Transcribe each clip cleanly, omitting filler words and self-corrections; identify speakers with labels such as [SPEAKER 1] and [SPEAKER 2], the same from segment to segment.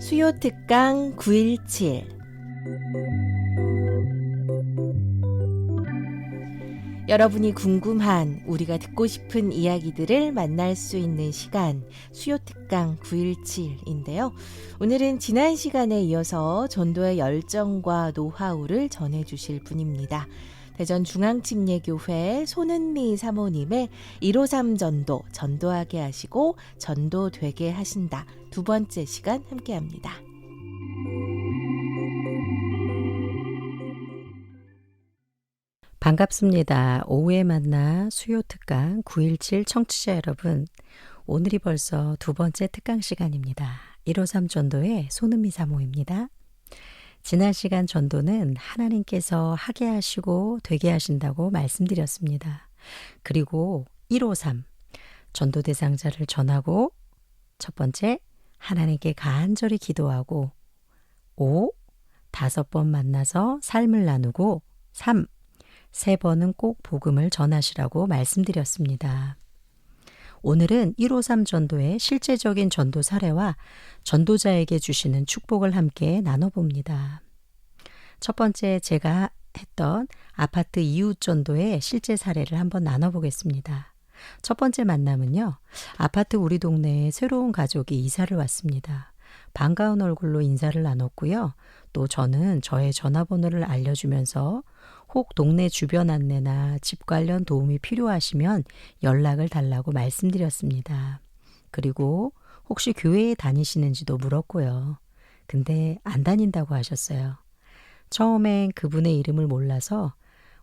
[SPEAKER 1] 수요 특강 917. 여러분이 궁금한, 우리가 듣고 싶은 이야기들을 만날 수 있는 시간, 수요 특강 917인데요. 오늘은 지난 시간에 이어서 전도의 열정과 노하우를 전해주실 분입니다. 대전 중앙침례교회 손은미 사모님의 153 전도, 전도하게 하시고 전도되게 하신다, 두 번째 시간 함께합니다.
[SPEAKER 2] 반갑습니다. 오후에 만나 수요 특강 917 청취자 여러분, 오늘이 벌써 두 번째 특강 시간입니다. 153 전도의 손은미 사모입니다. 지난 시간 전도는 하나님께서 하게 하시고 되게 하신다고 말씀드렸습니다. 그리고 153 전도 대상자를 전하고, 첫 번째 하나님께 간절히 기도하고, 5 5번 만나서 삶을 나누고, 3 3번은 꼭 복음을 전하시라고 말씀드렸습니다. 오늘은 153 전도의 실제적인 전도 사례와 전도자에게 주시는 축복을 함께 나눠봅니다. 첫 번째, 제가 했던 아파트 이웃 전도의 실제 사례를 한번 나눠보겠습니다. 첫 번째 만남은요, 아파트 우리 동네에 새로운 가족이 이사를 왔습니다. 반가운 얼굴로 인사를 나눴고요. 또 저는 저의 전화번호를 알려주면서 혹 동네 주변 안내나 집 관련 도움이 필요하시면 연락을 달라고 말씀드렸습니다. 그리고 혹시 교회에 다니시는지도 물었고요. 근데 안 다닌다고 하셨어요. 처음엔 그분의 이름을 몰라서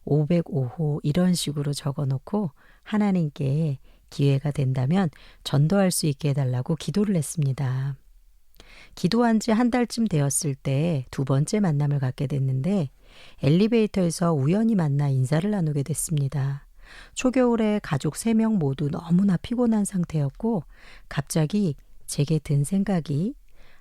[SPEAKER 2] 505호 이런 식으로 적어놓고 하나님께 기회가 된다면 전도할 수 있게 해달라고 기도를 했습니다. 기도한 지 한 달쯤 되었을 때 두 번째 만남을 갖게 됐는데, 엘리베이터에서 우연히 만나 인사를 나누게 됐습니다. 초겨울에 가족 3명 모두 너무나 피곤한 상태였고, 갑자기 제게 든 생각이,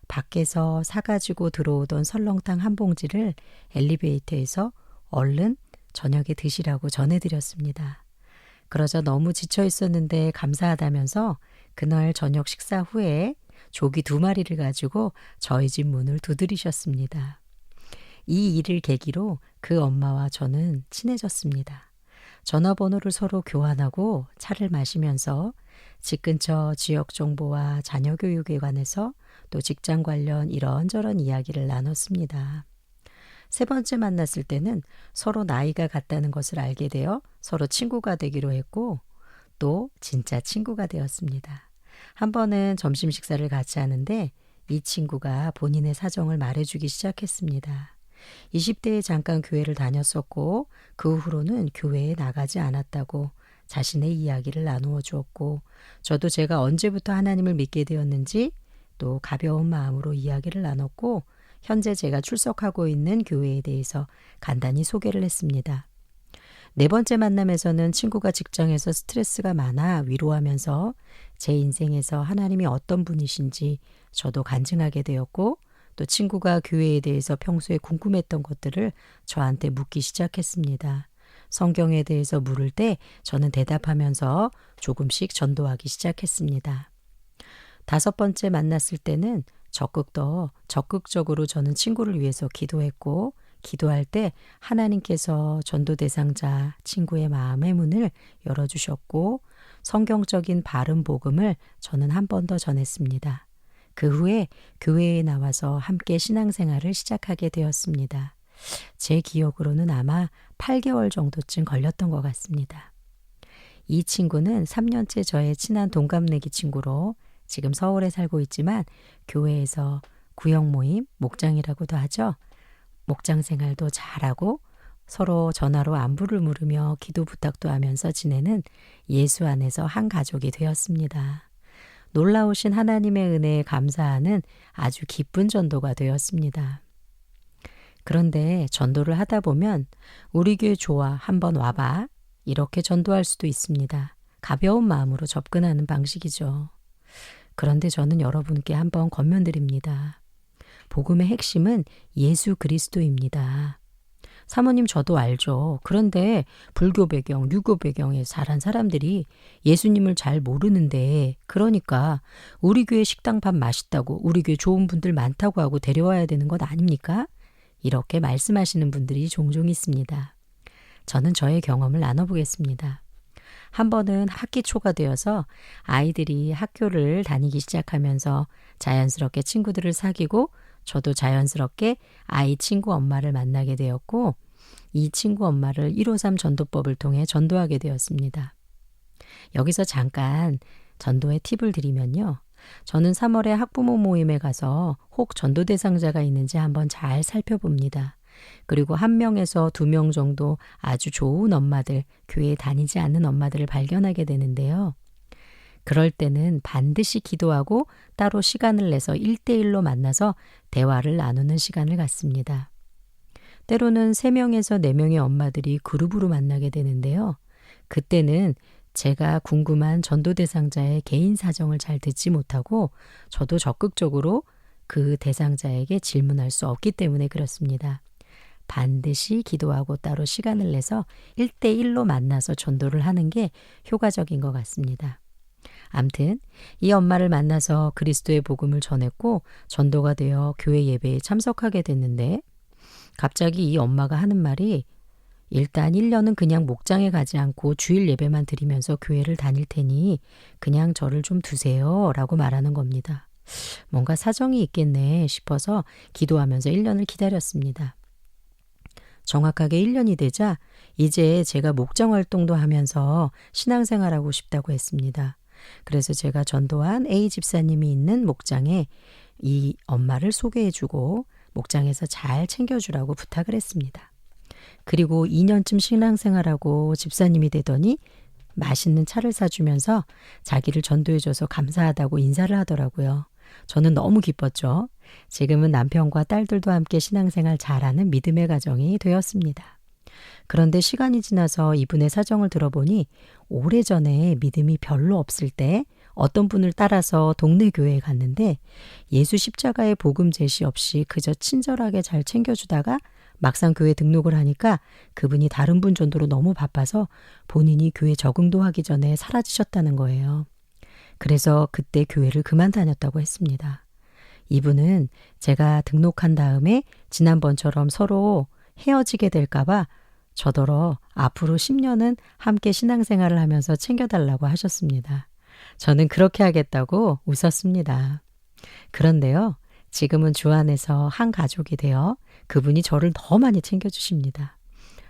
[SPEAKER 2] 밖에서 사가지고 들어오던 설렁탕 한 봉지를 엘리베이터에서 얼른 저녁에 드시라고 전해드렸습니다. 그러자 너무 지쳐 있었는데 감사하다면서 그날 저녁 식사 후에 조기 2마리를 가지고 저희 집 문을 두드리셨습니다. 이 일을 계기로 그 엄마와 저는 친해졌습니다. 전화번호를 서로 교환하고 차를 마시면서 집 근처 지역 정보와 자녀 교육에 관해서, 또 직장 관련 이런저런 이야기를 나눴습니다. 세 번째 만났을 때는 서로 나이가 같다는 것을 알게 되어 서로 친구가 되기로 했고, 또 진짜 친구가 되었습니다. 한 번은 점심 식사를 같이 하는데 이 친구가 본인의 사정을 말해주기 시작했습니다. 20대에 잠깐 교회를 다녔었고 그 후로는 교회에 나가지 않았다고 자신의 이야기를 나누어 주었고, 저도 제가 언제부터 하나님을 믿게 되었는지 또 가벼운 마음으로 이야기를 나눴고, 현재 제가 출석하고 있는 교회에 대해서 간단히 소개를 했습니다. 네 번째 만남에서는 친구가 직장에서 스트레스가 많아 위로하면서 제 인생에서 하나님이 어떤 분이신지 저도 간증하게 되었고, 또 친구가 교회에 대해서 평소에 궁금했던 것들을 저한테 묻기 시작했습니다. 성경에 대해서 물을 때 저는 대답하면서 조금씩 전도하기 시작했습니다. 5번째 만났을 때는 더 적극적으로 저는 친구를 위해서 기도했고, 기도할 때 하나님께서 전도 대상자 친구의 마음의 문을 열어주셨고, 성경적인 바른 복음을 저는 한 번 더 전했습니다. 그 후에 교회에 나와서 함께 신앙생활을 시작하게 되었습니다. 제 기억으로는 아마 8개월 정도쯤 걸렸던 것 같습니다. 이 친구는 3년째 저의 친한 동갑내기 친구로 지금 서울에 살고 있지만 교회에서 구역 모임, 목장이라고도 하죠. 목장 생활도 잘하고 서로 전화로 안부를 물으며 기도 부탁도 하면서 지내는 예수 안에서 한 가족이 되었습니다. 놀라우신 하나님의 은혜에 감사하는 아주 기쁜 전도가 되었습니다. 그런데 전도를 하다 보면 우리 교회 좋아, 한번 와봐, 이렇게 전도할 수도 있습니다. 가벼운 마음으로 접근하는 방식이죠. 그런데 저는 여러분께 한번 권면드립니다. 복음의 핵심은 예수 그리스도입니다. 사모님 저도 알죠. 그런데 불교 배경, 유교 배경에 자란 사람들이 예수님을 잘 모르는데 그러니까 우리 교회 식당 밥 맛있다고 우리 교회 좋은 분들 많다고 하고 데려와야 되는 것 아닙니까? 이렇게 말씀하시는 분들이 종종 있습니다. 저는 저의 경험을 나눠보겠습니다. 한 번은 학기 초가 되어서 아이들이 학교를 다니기 시작하면서 자연스럽게 친구들을 사귀고 저도 자연스럽게 아이 친구 엄마를 만나게 되었고 이 친구 엄마를 153 전도법을 통해 전도하게 되었습니다. 여기서 잠깐 전도의 팁을 드리면요. 저는 3월에 학부모 모임에 가서 혹 전도 대상자가 있는지 한번 잘 살펴봅니다. 그리고 1명에서 2명 정도 아주 좋은 엄마들, 교회에 다니지 않는 엄마들을 발견하게 되는데요. 그럴 때는 반드시 기도하고 따로 시간을 내서 1대1로 만나서 대화를 나누는 시간을 갖습니다. 때로는 3명에서 4명의 엄마들이 그룹으로 만나게 되는데요. 그때는 제가 궁금한 전도 대상자의 개인 사정을 잘 듣지 못하고 저도 적극적으로 그 대상자에게 질문할 수 없기 때문에 그렇습니다. 반드시 기도하고 따로 시간을 내서 1대1로 만나서 전도를 하는 게 효과적인 것 같습니다. 암튼 이 엄마를 만나서 그리스도의 복음을 전했고 전도가 되어 교회 예배에 참석하게 됐는데 갑자기 이 엄마가 하는 말이 일단 1년은 그냥 목장에 가지 않고 주일 예배만 드리면서 교회를 다닐 테니 그냥 저를 좀 두세요 라고 말하는 겁니다. 뭔가 사정이 있겠네 싶어서 기도하면서 1년을 기다렸습니다. 정확하게 1년이 되자 이제 제가 목장 활동도 하면서 신앙생활하고 싶다고 했습니다. 그래서 제가 전도한 A 집사님이 있는 목장에 이 엄마를 소개해주고 목장에서 잘 챙겨주라고 부탁을 했습니다. 그리고 2년쯤 신앙생활하고 집사님이 되더니 맛있는 차를 사주면서 자기를 전도해줘서 감사하다고 인사를 하더라고요. 저는 너무 기뻤죠. 지금은 남편과 딸들도 함께 신앙생활 잘하는 믿음의 가정이 되었습니다. 그런데 시간이 지나서 이분의 사정을 들어보니 오래전에 믿음이 별로 없을 때 어떤 분을 따라서 동네 교회에 갔는데 예수 십자가의 복음 제시 없이 그저 친절하게 잘 챙겨주다가 막상 교회 등록을 하니까 그분이 다른 분 전도로 너무 바빠서 본인이 교회 적응도 하기 전에 사라지셨다는 거예요. 그래서 그때 교회를 그만 다녔다고 했습니다. 이분은 제가 등록한 다음에 지난번처럼 서로 헤어지게 될까봐 저더러 앞으로 10년은 함께 신앙생활을 하면서 챙겨달라고 하셨습니다. 저는 그렇게 하겠다고 웃었습니다. 그런데요, 지금은 주 안에서 한 가족이 되어 그분이 저를 더 많이 챙겨주십니다.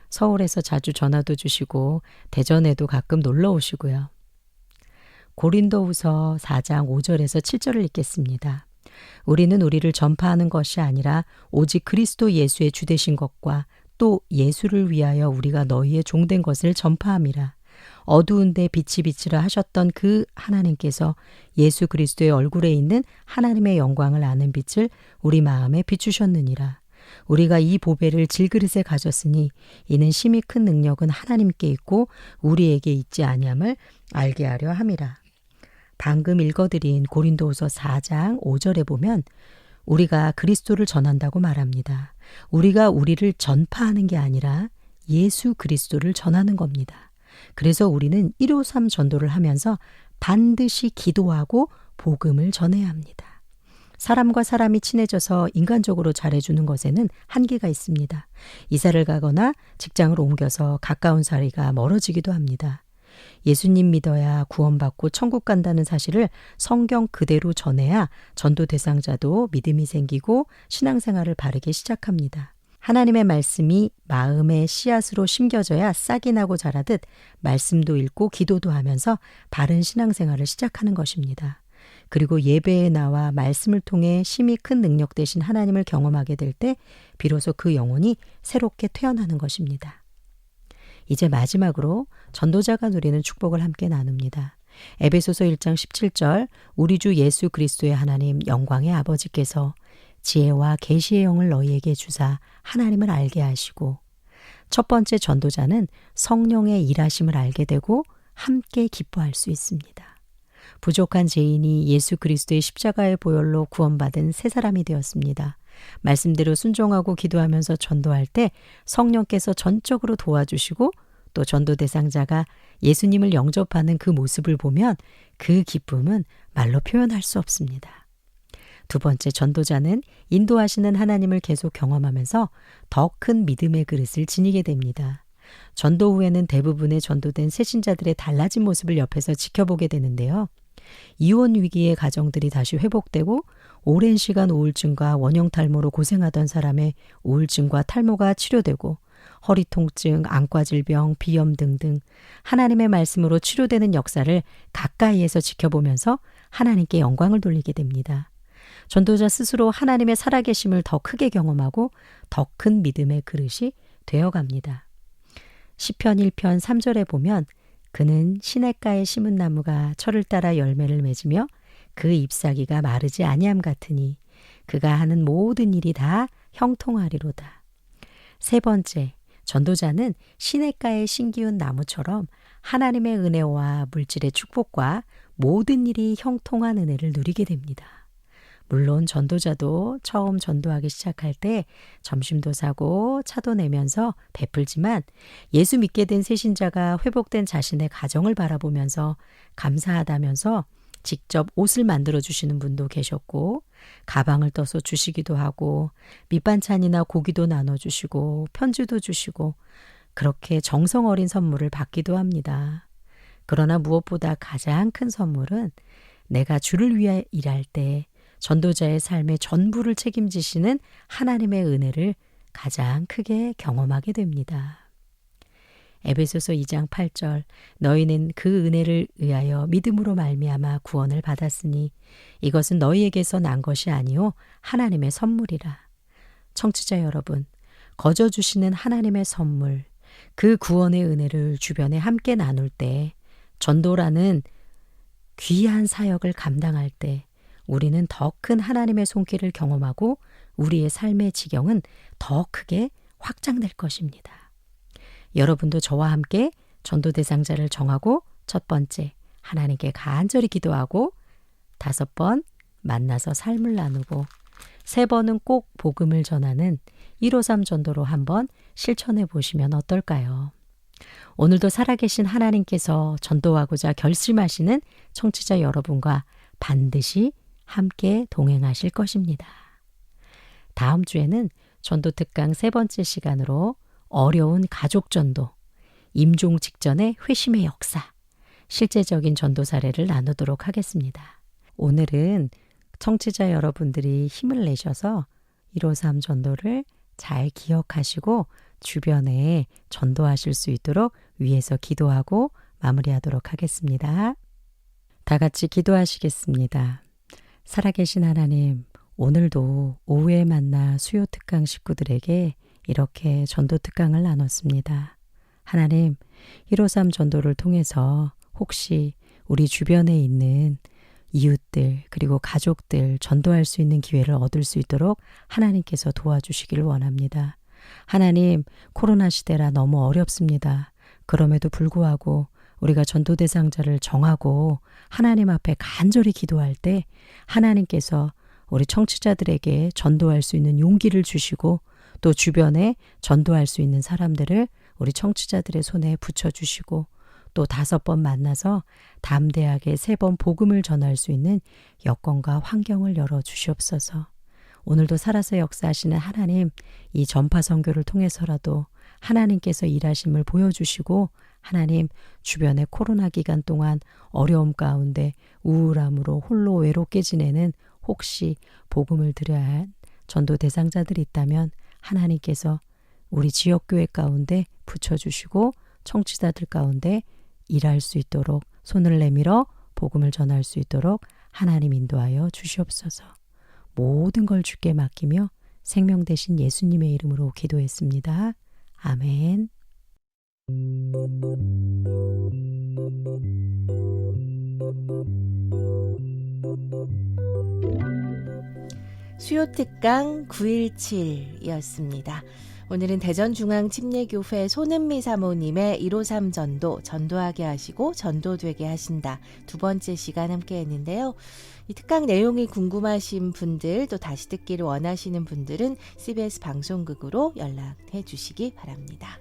[SPEAKER 2] 서울에서 자주 전화도 주시고 대전에도 가끔 놀러 오시고요. 고린도후서 4장 5절에서 7절을 읽겠습니다. 우리는 우리를 전파하는 것이 아니라 오직 그리스도 예수의 주되신 것과 또 예수를 위하여 우리가 너희의 종된 것을 전파함이라. 어두운데 빛이 비치라 하셨던 그 하나님께서 예수 그리스도의 얼굴에 있는 하나님의 영광을 아는 빛을 우리 마음에 비추셨느니라. 우리가 이 보배를 질그릇에 가졌으니 이는 심히 큰 능력은 하나님께 있고 우리에게 있지 아니함을 알게 하려 함이라. 방금 읽어드린 고린도후서 4장 5절에 보면 우리가 그리스도를 전한다고 말합니다. 우리가 우리를 전파하는 게 아니라 예수 그리스도를 전하는 겁니다. 그래서 우리는 153 전도를 하면서 반드시 기도하고 복음을 전해야 합니다. 사람과 사람이 친해져서 인간적으로 잘해주는 것에는 한계가 있습니다. 이사를 가거나 직장을 옮겨서 가까운 사이가 멀어지기도 합니다. 예수님 믿어야 구원받고 천국 간다는 사실을 성경 그대로 전해야 전도 대상자도 믿음이 생기고 신앙생활을 바르게 시작합니다. 하나님의 말씀이 마음의 씨앗으로 심겨져야 싹이 나고 자라듯 말씀도 읽고 기도도 하면서 바른 신앙생활을 시작하는 것입니다. 그리고 예배에 나와 말씀을 통해 심히 큰 능력 되신 하나님을 경험하게 될 때 비로소 그 영혼이 새롭게 태어나는 것입니다. 이제 마지막으로 전도자가 누리는 축복을 함께 나눕니다. 에베소서 1장 17절 우리 주 예수 그리스도의 하나님 영광의 아버지께서 지혜와 계시의 영을 너희에게 주사 하나님을 알게 하시고 첫 번째 전도자는 성령의 일하심을 알게 되고 함께 기뻐할 수 있습니다. 부족한 죄인이 예수 그리스도의 십자가의 보혈로 구원받은 새 사람이 되었습니다. 말씀대로 순종하고 기도하면서 전도할 때 성령께서 전적으로 도와주시고 또 전도 대상자가 예수님을 영접하는 그 모습을 보면 그 기쁨은 말로 표현할 수 없습니다. 두 번째, 전도자는 인도하시는 하나님을 계속 경험하면서 더 큰 믿음의 그릇을 지니게 됩니다. 전도 후에는 대부분의 전도된 새신자들의 달라진 모습을 옆에서 지켜보게 되는데요. 이혼 위기의 가정들이 다시 회복되고 오랜 시간 우울증과 원형 탈모로 고생하던 사람의 우울증과 탈모가 치료되고 허리 통증, 안과 질병, 비염 등등 하나님의 말씀으로 치료되는 역사를 가까이에서 지켜보면서 하나님께 영광을 돌리게 됩니다. 전도자 스스로 하나님의 살아계심을 더 크게 경험하고 더 큰 믿음의 그릇이 되어갑니다. 시편 1편 3절에 보면 그는 시냇가에 심은 나무가 철을 따라 열매를 맺으며 그 잎사귀가 마르지 아니함 같으니 그가 하는 모든 일이 다 형통하리로다. 세 번째, 전도자는 시냇가에 심기운 나무처럼 하나님의 은혜와 물질의 축복과 모든 일이 형통한 은혜를 누리게 됩니다. 물론 전도자도 처음 전도하기 시작할 때 점심도 사고 차도 내면서 베풀지만 예수 믿게 된 새신자가 회복된 자신의 가정을 바라보면서 감사하다면서 직접 옷을 만들어 주시는 분도 계셨고 가방을 떠서 주시기도 하고 밑반찬이나 고기도 나눠주시고 편지도 주시고 그렇게 정성 어린 선물을 받기도 합니다. 그러나 무엇보다 가장 큰 선물은 내가 주를 위해 일할 때 전도자의 삶의 전부를 책임지시는 하나님의 은혜를 가장 크게 경험하게 됩니다. 에베소서 2장 8절 너희는 그 은혜를 의하여 믿음으로 말미암아 구원을 받았으니 이것은 너희에게서 난 것이 아니요 하나님의 선물이라. 청취자 여러분, 거저 주시는 하나님의 선물, 그 구원의 은혜를 주변에 함께 나눌 때 전도라는 귀한 사역을 감당할 때 우리는 더 큰 하나님의 손길을 경험하고 우리의 삶의 지경은 더 크게 확장될 것입니다. 여러분도 저와 함께 전도 대상자를 정하고 첫 번째, 하나님께 간절히 기도하고 5번, 만나서 삶을 나누고 3번은 꼭 복음을 전하는 153 전도로 한번 실천해 보시면 어떨까요? 오늘도 살아계신 하나님께서 전도하고자 결심하시는 청취자 여러분과 반드시 함께 동행하실 것입니다. 다음 주에는 전도 특강 3번째 시간으로 어려운 가족 전도, 임종 직전의 회심의 역사, 실제적인 전도 사례를 나누도록 하겠습니다. 오늘은 청취자 여러분들이 힘을 내셔서 153 전도를 잘 기억하시고 주변에 전도하실 수 있도록 위에서 기도하고 마무리하도록 하겠습니다. 다 같이 기도하시겠습니다. 살아계신 하나님, 오늘도 오후에 만나 수요 특강 식구들에게 이렇게 전도 특강을 나눴습니다. 하나님, 153 전도를 통해서 혹시 우리 주변에 있는 이웃들 그리고 가족들 전도할 수 있는 기회를 얻을 수 있도록 하나님께서 도와주시기를 원합니다. 하나님, 코로나 시대라 너무 어렵습니다. 그럼에도 불구하고 우리가 전도 대상자를 정하고 하나님 앞에 간절히 기도할 때 하나님께서 우리 청취자들에게 전도할 수 있는 용기를 주시고 또 주변에 전도할 수 있는 사람들을 우리 청취자들의 손에 붙여주시고 또 5번 만나서 담대하게 3번 복음을 전할 수 있는 여건과 환경을 열어주시옵소서. 오늘도 살아서 역사하시는 하나님, 이 전파 선교를 통해서라도 하나님께서 일하심을 보여주시고 하나님, 주변의 코로나 기간 동안 어려움 가운데 우울함으로 홀로 외롭게 지내는 혹시 복음을 드려야 할 전도 대상자들이 있다면 하나님께서 우리 지역교회 가운데 붙여주시고 청취자들 가운데 일할 수 있도록 손을 내밀어 복음을 전할 수 있도록 하나님 인도하여 주시옵소서. 모든 걸 주께 맡기며 생명 되신 예수님의 이름으로 기도했습니다. 아멘.
[SPEAKER 1] 수요 특강 917이었습니다. 오늘은 대전중앙침례교회 손은미 사모님의 153 전도, 전도하게 하시고 전도되게 하신다. 두 번째 시간 함께 했는데요. 이 특강 내용이 궁금하신 분들, 또 다시 듣기를 원하시는 분들은 CBS 방송국으로 연락해 주시기 바랍니다.